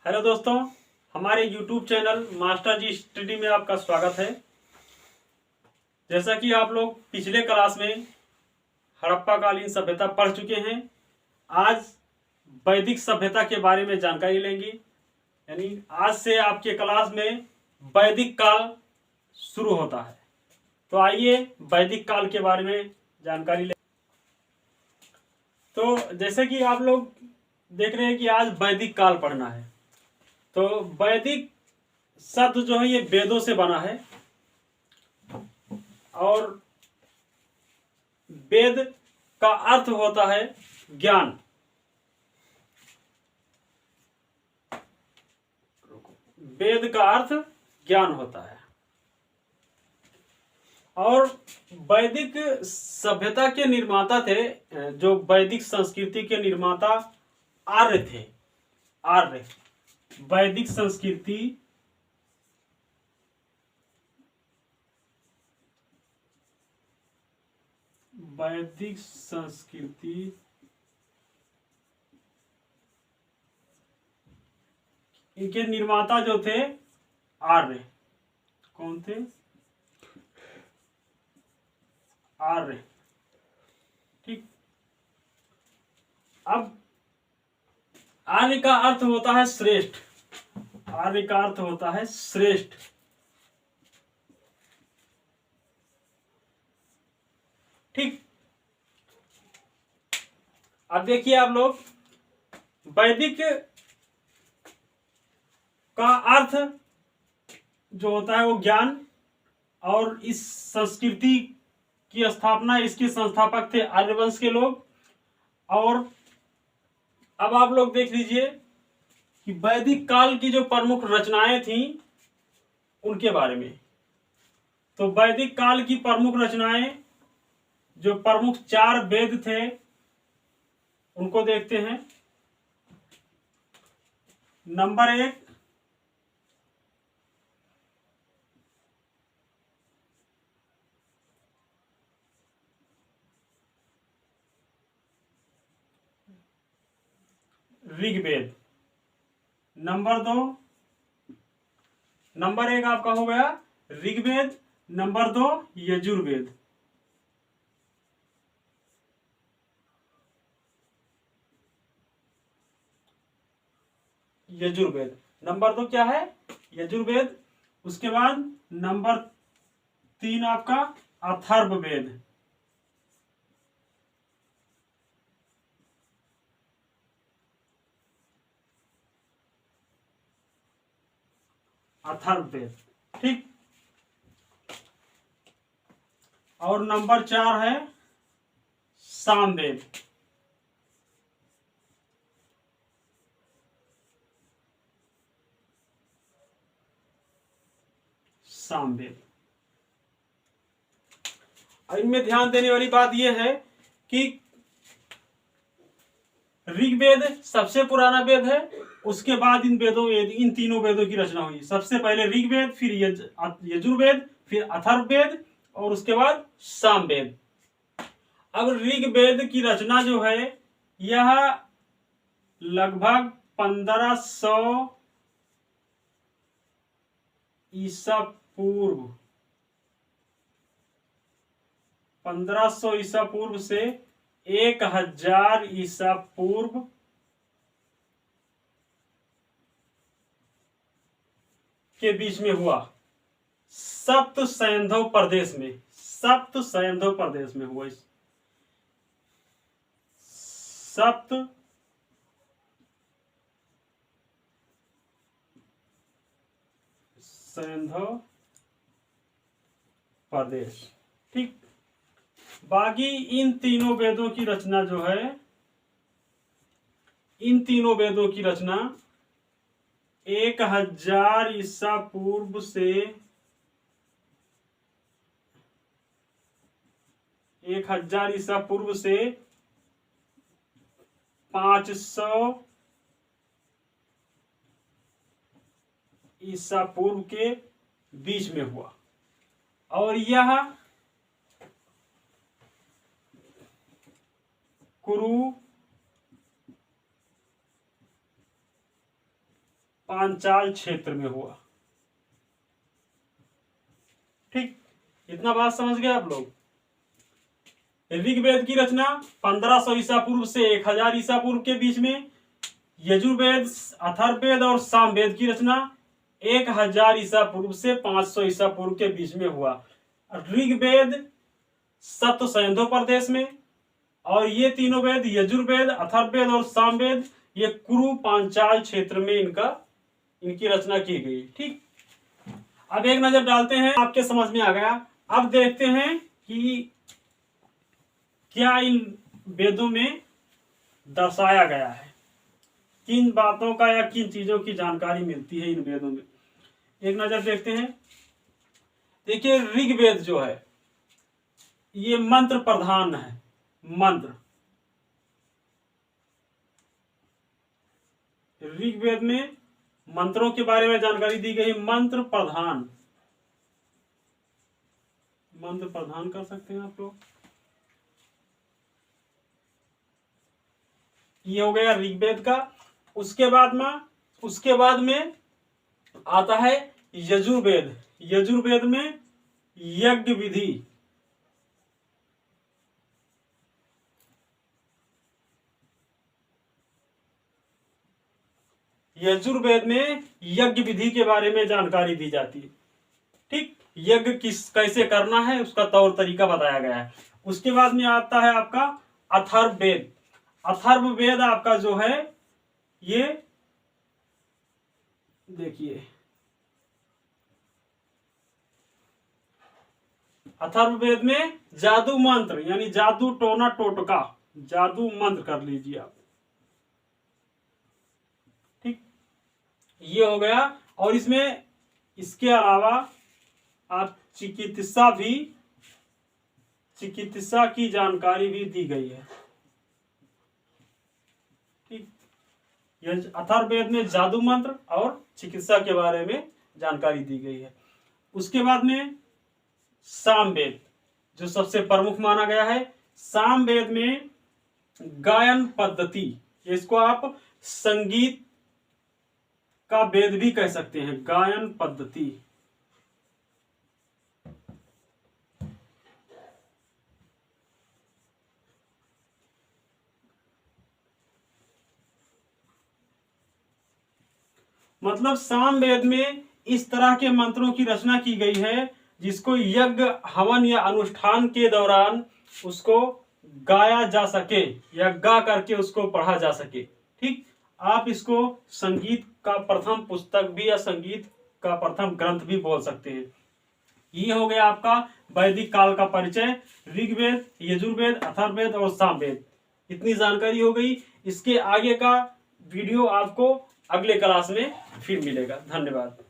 Hello दोस्तों, हमारे YouTube channel master जी study में आपका स्वागत है। जैसा कि आप लोग पिछले क्लास में हड़प्पा कालीन सभ्यता पढ़ चुके हैं, आज वैदिक सभ्यता के बारे में जानकारी लेंगे। यानी आज से आपके क्लास में वैदिक काल शुरू होता है। तो आइए वैदिक काल के बारे में जानकारी लें। तो जैसे कि आप लोग देख रहे हैं कि आज वैदिक काल पढ़ना है। तो वैदिक शब्द जो है ये वेदों से बना है और वेद का अर्थ होता है ज्ञान। वेद का अर्थ ज्ञान होता है। और वैदिक सभ्यता के निर्माता थे, जो वैदिक संस्कृति के निर्माता आर्य थे। आर्य वैदिक संस्कृति इनके निर्माता जो थे आर्य। कौन थे? आर्य। ठीक। अब आर्य का अर्थ होता है श्रेष्ठ। आर्य का अर्थ होता है श्रेष्ठ। ठीक। अब देखिए आप लोग, वैदिक का अर्थ जो होता है वो ज्ञान, और इस संस्कृति की स्थापना, इसके संस्थापक थे आर्यवंश के लोग। और अब आप लोग देख लीजिए कि वैदिक काल की जो प्रमुख रचनाएं थीं उनके बारे में। तो वैदिक काल की प्रमुख रचनाएं, जो प्रमुख 4 वेद थे, उनको देखते हैं। नंबर 1 ऋग्वेद। नंबर 1 आपका हो गया ऋग्वेद। नंबर 2 यजुर्वेद। यजुर्वेद नंबर 2 क्या है? यजुर्वेद। उसके बाद नंबर 3 आपका अथर्ववेद। अथर्ववेद। ठीक। और नंबर 4 है सामवेद। सामवेद। इनमें ध्यान देने वाली बात यह है कि ऋग्वेद सबसे पुराना वेद है। उसके बाद इन तीनों वेदों की रचना हुई। सबसे पहले ऋग्वेद, फिर यजुर्वेद, फिर अथर्ववेद, और उसके बाद सामवेद। अब ऋग्वेद की रचना जो है यह लगभग 1500 ईसा पूर्व 1500 ईसा पूर्व से 1000 ईसा पूर्व के बीच में हुआ। सप्त सैंधव प्रदेश में हुआ। सप्त सैंधव प्रदेश। ठीक। बाकी इन तीनों वेदों की रचना जो है, इन तीनों वेदों की रचना 1000 ईसा पूर्व से 1000 ईसा पूर्व से 500 ईसा पूर्व के बीच में हुआ। और यह कुरु पांचाल क्षेत्र में हुआ। ठीक, इतना बात समझ गए आप लोग। ऋग्वेद की रचना 1500 ईसा पूर्व से 1000 ईसा पूर्व के बीच में, यजुर्वेद, अथर्ववेद और सामवेद की रचना 1000 ईसा पूर्व से 500 ईसा पूर्व के बीच में हुआ। ऋग्वेद सप्त सिंधु प्रदेश में, और ये तीनों वेद यजुर्वेद, अथर्ववेद और सामवेद ये कुरु पांचाल क्षेत्र में इनकी रचना की गई। ठीक, अब एक नजर डालते हैं, आपके समझ में आ गया। अब देखते हैं कि क्या इन वेदों में दर्शाया गया है, किन बातों का या किन चीजों की जानकारी मिलती है इन वेदों में। एक नजर देखते हैं। देखिए, ऋग्वेद जो है ये मंत्र प्रधान है। मंत्र, ऋग्वेद में मंत्रों के बारे में जानकारी दी गई। मंत्र प्रधान, मंत्र प्रधान कर सकते हैं आप लोग। ये हो गया ऋग्वेद का। उसके बाद में आता है यजुर्वेद। यजुर्वेद में यज्ञ विधि, यजुर्वेद में यज्ञ विधि के बारे में जानकारी दी जाती है। ठीक, यज्ञ कैसे करना है उसका तौर तरीका बताया गया है। उसके बाद में आता है आपका अथर्ववेद। अथर्ववेद आपका जो है ये देखिए, अथर्ववेद में जादू मंत्र यानी जादू टोना टोटका, जादू मंत्र कर लीजिए आप। ठीक, ये हो गया। और इसमें इसके अलावा आप चिकित्सा की जानकारी भी दी गई है। ठीक, यह अथर्ववेद में जादू मंत्र और चिकित्सा के बारे में जानकारी दी गई है। उसके बाद में सामवेद जो सबसे प्रमुख माना गया है। सामवेद में गायन पद्धति, इसको आप संगीत का वेद भी कह सकते हैं, गायन पद्धति। मतलब सामवेद में इस तरह के मंत्रों की रचना की गई है जिसको यज्ञ, हवन या अनुष्ठान के दौरान उसको गाया जा सके या गा करके उसको पढ़ा जा सके। ठीक, आप इसको संगीत का प्रथम पुस्तक भी या संगीत का प्रथम ग्रंथ भी बोल सकते हैं। ये हो गया आपका वैदिक काल का परिचय। ऋग्वेद, यजुर्वेद, अथर्ववेद और सामवेद, इतनी जानकारी हो गई। इसके आगे का वीडियो आपको अगले क्लास में फिर मिलेगा। धन्यवाद।